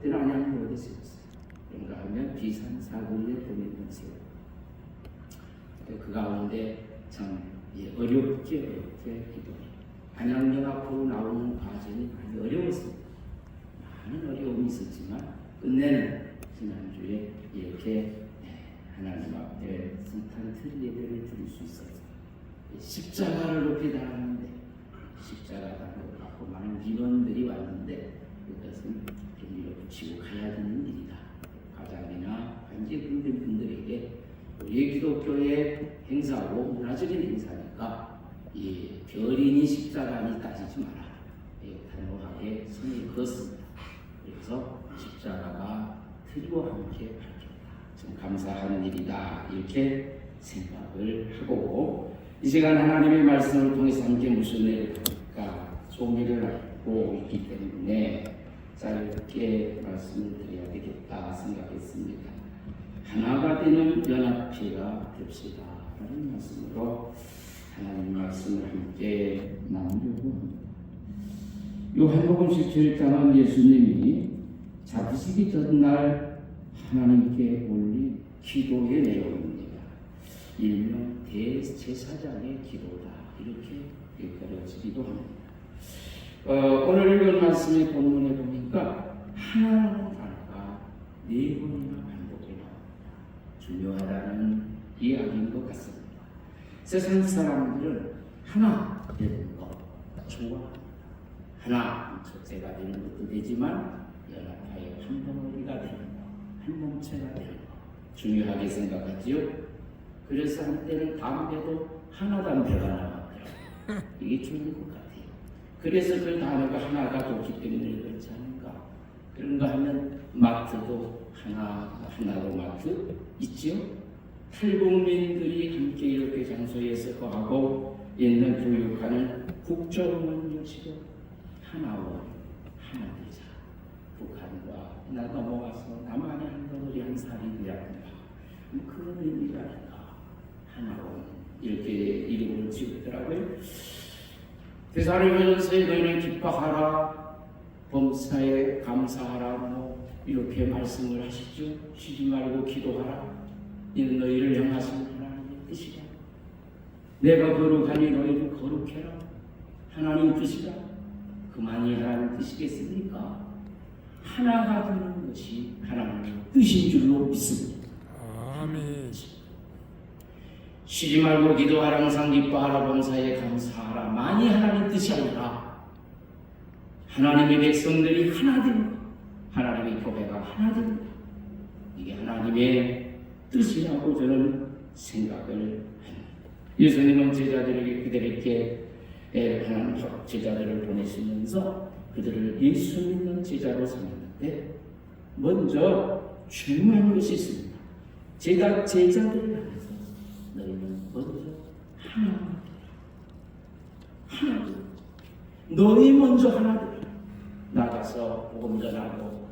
그때는 안양이 어디 세웠어요? 그런가 하면 비산 사거리에 보내는 세워. 그 가운데 참 어렵게 기도해. 안양역 앞으로 나오는 과정이 많이 어려웠습니다. 많은 어려움이 있었지만 끝내는 지난주에 이렇게 하나님 앞에 성탄 틀 예배를 드릴 수 있었어요. 십자가를 높이 달았는데 십자가를 갖고 많은 민원들이 왔는데 그것은 밀어붙이고 가야 되는 일이다. 가장이나 관계분들에게 우리 기독교의 행사고 문화적인 행사니까 이 별이니 십자가니 따지지 마라. 단호하게 선을 그었습니다. 그래서 십자가가 틀과 함께 밝혔다. 좀 감사하는 일이다. 이렇게 생각을 하고 이 시간 하나님의 말씀을 통해서 함께 무슨 일을 할까 소미를 하고 있기 때문에 짧게 말씀을 드려야 되겠다 생각했습니다. 하나가 되는 연합회가 됩시다. 라는 말씀으로 하나님 말씀을 함께 나누려고 합니다. 요한복음 17장은 예수님이 잡으시기 전날 하나님께 올린 기도의 내용입니다. 일명 대제사장의 기도다. 이렇게 가르치기도 합니다. 오늘 읽은 말씀의 본문에 보니까 하나라는 단어가 4번이나 반복해 나옵니다. 중요하다는 이야기인 것 같습니다. 세상 사람들은 하나 되는 것 좋아합니다. 하나 첫째가 되는 것도 되지만 연합하여 한 덩어리가 되는 것, 한 몸체가 되는 것 중요하게 생각하지요. 그래서 한때는 담배도 하나 담배가 나왔더라고요. 이게 좋은 것 같아요. 그래서 그 단어가 하나가 좋기 때문에 그렇지 않은가. 그런가 하면 마트도 하나로 마트 있지요. 탈북민들이 함께 이렇게 장소에서 거하고 있는 교육하는 국정원요시도 하나원 하나 되자. 북한과 나 넘어가서 남한의 한 덩어리 한 살이 되야 된다. 그런 의미가 아닌가. 하나원 이렇게 이름을 지었더라고요. 데살로니가전서에 너희는 기뻐하라 범사에 감사하라 뭐 이렇게 말씀을 하시죠. 쉬지 말고 기도하라. 이는 너희를 향하신 하나님의 뜻이다. 내가 거룩하니 너희도 거룩해라. 하나님 뜻이다. 그만이 하나님 뜻이겠습니까? 하나가 되는 것이 하나님의 뜻인 줄로 믿습니다. 아멘. 쉬지 말고 기도하라. 항상 기뻐하라. 범사에 감사하라. 만이 하나님 뜻이 아니라 하나님의 백성들이 하나 되는 것, 하나님의 교회가 하나 되는 것, 이게 하나님의 뜻이라고 저는 생각을 합니다. 예수님은 제자들에게 그들에게 하나님 제자들을 보내시면서 그들을 예수 믿는 제자로 삼았는데 먼저 중요한 것이 있습니다. 제자들을 향해서 너희는 먼저 하나가 되라. 하나 되라. 너희 먼저 하나 되라. 나가서 복음 전하고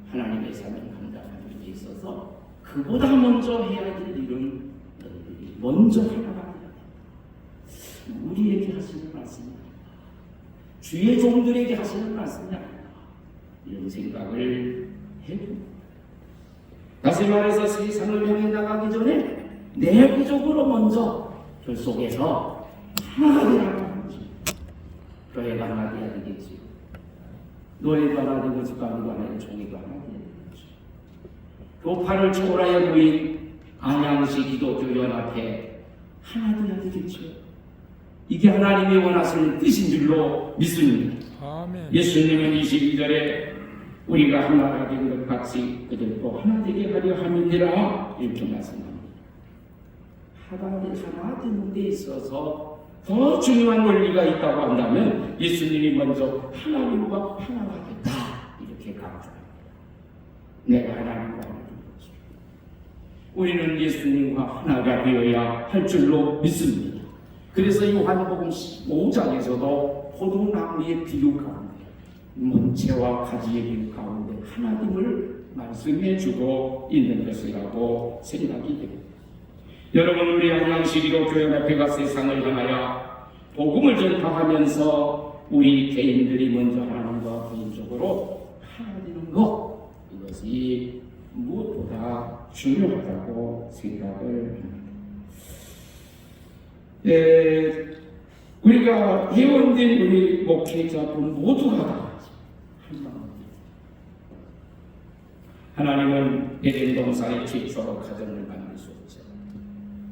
하나님의 사명 감당하는 데 있어서 그보다 먼저 해야 될 일은 너희들이 먼저 하나가 되라. 우리에게 하시는 말씀이 아니다. 주의 종들에게 하시는 말씀이 아니다. 이런 생각을 해봅니다. 다시 말해서 세상을 향해 나가기 전에 내부적으로 먼저 결속해서 하나가 되라는 거지. 교회가 하나 돼야 되겠지. 노예도 하나 되고 집안도 하나 되고 종이도 하나 돼야 되겠지. 교파를 초월하여 모인 안양시 기독교 연합회 하나 돼야 되겠죠. 이게 하나님이 원하시는 뜻인 줄로 믿습니다. 아멘. 예수님은 22절에 우리가 하나가 된 것 같이 그들도 하나 되게 하려 함이니라 이렇게 말씀합니다. 하나 되는 데 있어서 더 중요한 원리가 있다고 한다면 예수님이 먼저 하나님과 하나가 됐다 이렇게 강조합니다. 내가 하나님과 하나가 됐다. 우리는 예수님과 하나가 되어야 할 줄로 믿습니다. 그래서 요한복음 5장에서도 포도나무의 비유 가운데 몸체와 가지의 비유 가운데 하나님을 말씀해 주고 있는 것이라고 생각이 됩니다. 여러분, 우리 안양시 기독교연합회가 세상을 향하여 복음을 전파하면서 우리 개인들이 먼저 하나님과 개인적으로 하나 되는 것, 중요하다고 생각을 합니다. 우리가 회원된 우리 목회자분 모두가 다 한 마음. 하나님은 에덴 동산의 최초로 가정을 만드셨죠.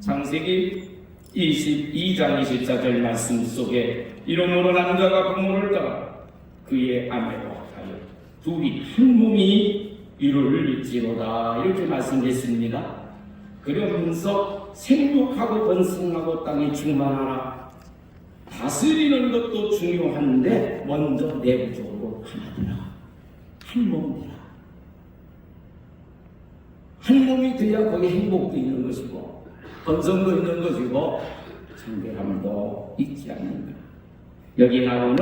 창세기 22장 24절 말씀 속에 이러므로 남자가 부모를 떠나 그의 아내와 하여 둘이 한 몸이 이룰지로다 이렇게 말씀했습니다. 그러면서 생육하고 번성하고 땅에 충만하라. 다스리는 것도 중요한데 먼저 내부적으로 하나되라. 한 몸되라. 한 몸이 돼야 거기 행복도 있는 것이고 번성도 있는 것이고 청결함도 있지 않는가. 여기 나오는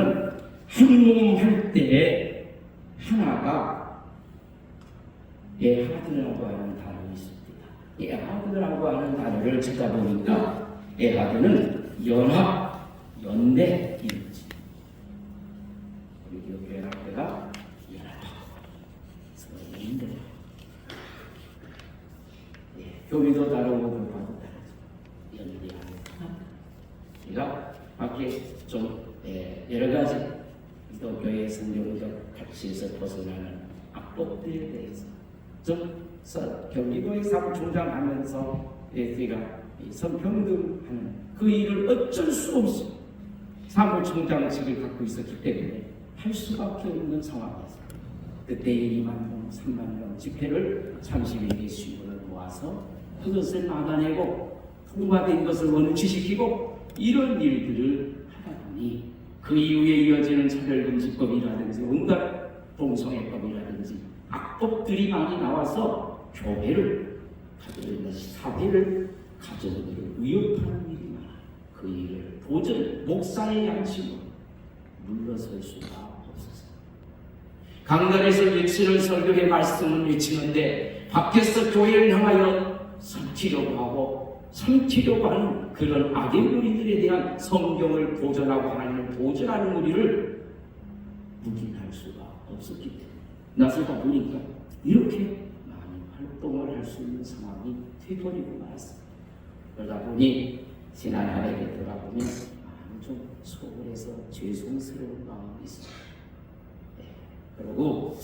한 몸 할 때 하나가 에하드라고 하는 단어가 있습니다. 에하드라고 하는 단어를 찾아보니까 에하드는 연합, 연대 이거지. 우리 연합대가 연합하고 서로 연대. 교회도 다르고 교파도 다르죠. 연대하고 우리가 밖에 좀 여러 가지 또 교회 성경적 가치에서 벗어나는 악법들에 대해서 좀 경기도의 사무총장하면서 우리가 성평등하는 그 일을 어쩔 수 없이 사무총장직을 갖고 있었기 때문에 할 수밖에 없는 상황이었어요. 그때 2만 명, 3만 명 집회를 30일의 수요를 모아서 그것을 막아내고 통과된 것을 원치시키고 이런 일들을 하다 보니 그 이후에 이어지는 차별금지법이라든지 온갖 동성애법이라든지 악법들이 많이 나와서 교회를 가져오는 사회를 가져오기를 위협하는 일이 많아요. 그 일을 도저히 목사의 양심으로 물러설 수가 없었어요. 강단에서 외치는 설교의 말씀을 외치는데 밖에서 교회를 향하여 삼키려고 하고 삼키려고 하는 그런 악의 무리들에 대한 성경을 보존하고 하나님을 보존하는 우리를 묵인할 수가 없었기 때문에 나서다 보니까 이렇게 많은 활동을 할 수 있는 상황이 되어버리고 말았습니다. 그러다 보니 지난 한 해에 들어가보면 좀 소홀해서 죄송스러운 마음이 있습니다. 그리고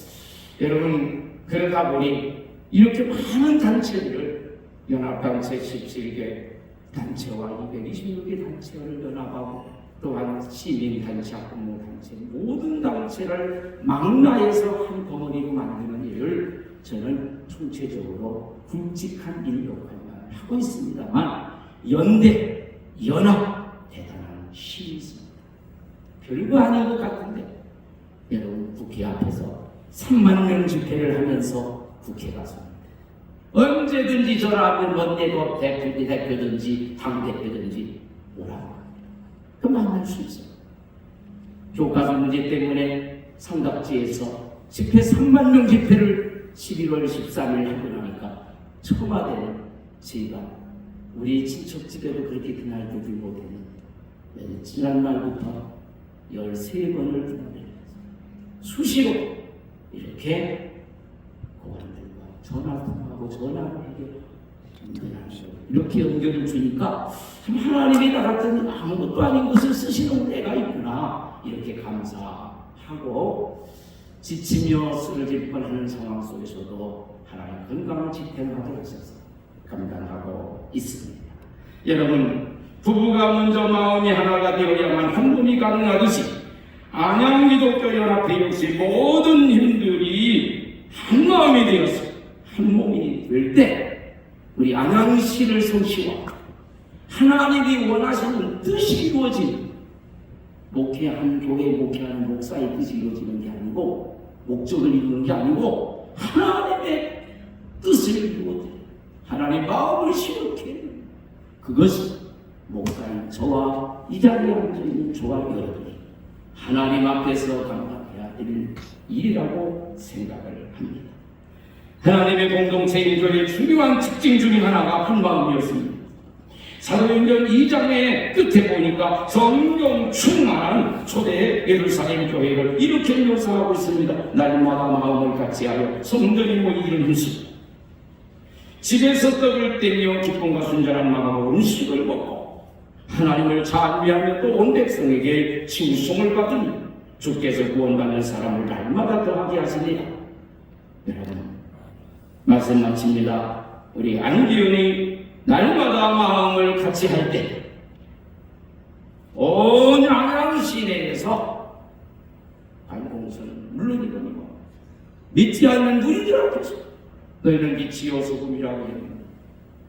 여러분 그러다 보니 이렇게 많은 단체들을 연합단체 17개 단체와 226개 단체를 연합하고 또한 시민단체, 학부모단체 모든 단체를 망라해서 한 덩어리로 만드는 일을 저는 총체적으로 굵직한 일 역할만 하고 있습니다만 연대, 연합 대단한 힘이 있습니다. 별거 아닌 것 같은데 여러분 국회 앞에서 3만 명 집회를 하면서 국회가 섭니다. 언제든지 전화하면 원내법 대표든지 당대표든지 오라고 그 만날 수 있어요. 교과서 문제 때문에 삼각지에서 집회 3만 명 집회를 11월 13일 하고 나니까 청와대는 제가 우리 친척 집에도 그렇게 그날 되지 못했는데 지난날부터 13번을 기다렸어요. 수시로 이렇게 고관들과 전화통화하고 전화를 해결하고 이렇게 연결을 주니까 하나님이 나 같은 아무것도 아닌 것을 쓰시는 때가 있구나 이렇게 감사하고 지치며 쓰러질 뻔하는 상황 속에서도 하나님 건강한 집행하게 하셔서 감당하고 있습니다. 여러분 부부가 먼저 마음이 하나가 되어야만 한 몸이 가능하듯이 안양기독교연합회 역시 모든 힘들이 한 마음이 되어서 한 몸이 될 때 우리 안양시를 성취와 하나님이 원하시는 뜻이 이루어진 목회하는 교회 목회하는 목사의 뜻이 이루어지는 게 아니고 목적을 이루는 게 아니고 하나님의 뜻을 이루어진 하나님의 마음을 시원케 그것이 목사인 저와 이 자리에 앉아있는 저와 여러분이 하나님 앞에서 감당해야 될 일이라고 생각을 합니다. 하나님의 공동체인 교회의 중요한 특징 중에 하나가 한마음이었습니다. 사도행전 2장의 끝에 보니까 성령 충만한 초대 예루살렘 교회를 이렇게 묘사하고 있습니다. 날마다 마음을 같이하여 성전이 모이기를 힘쓰고 집에서 떡을 떼며 기쁨과 순전한 마음으로 음식을 먹고 하나님을 찬미하며 또 온 백성에게 칭송을 받으니 주께서 구원받는 사람을 날마다 더하게 하시니라. 여러분, 말씀 마칩니다. 우리 안기훈이 날마다 마음을 같이 할 때 온 양양 시내에서 관공서는 물론이거니와 믿지 않는 무리들 앞에서 너희는 빛이요 소금이라고 했는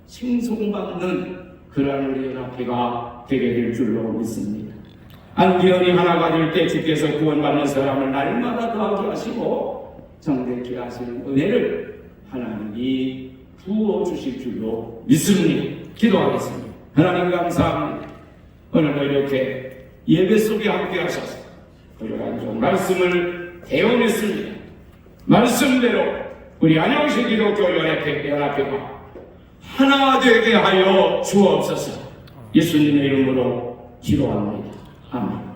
칭송받는 그러한 우리 연합회가 되게 될 줄로 믿습니다. 안기현이 하나가 될 때 주께서 구원받는 사람을 날마다 더하게 하시고 정되게 하시는 은혜를 하나님이 부어주실 줄로 믿습니다. 기도하겠습니다. 하나님 감사합니다. 오늘도 이렇게 예배 속에 함께 하셔서 그러한 좀 말씀을 대언했습니다. 말씀대로 우리 안양시 기독교 연합회가 하나 되게 하여 주옵소서. 예수님의 이름으로 기도합니다. 아멘.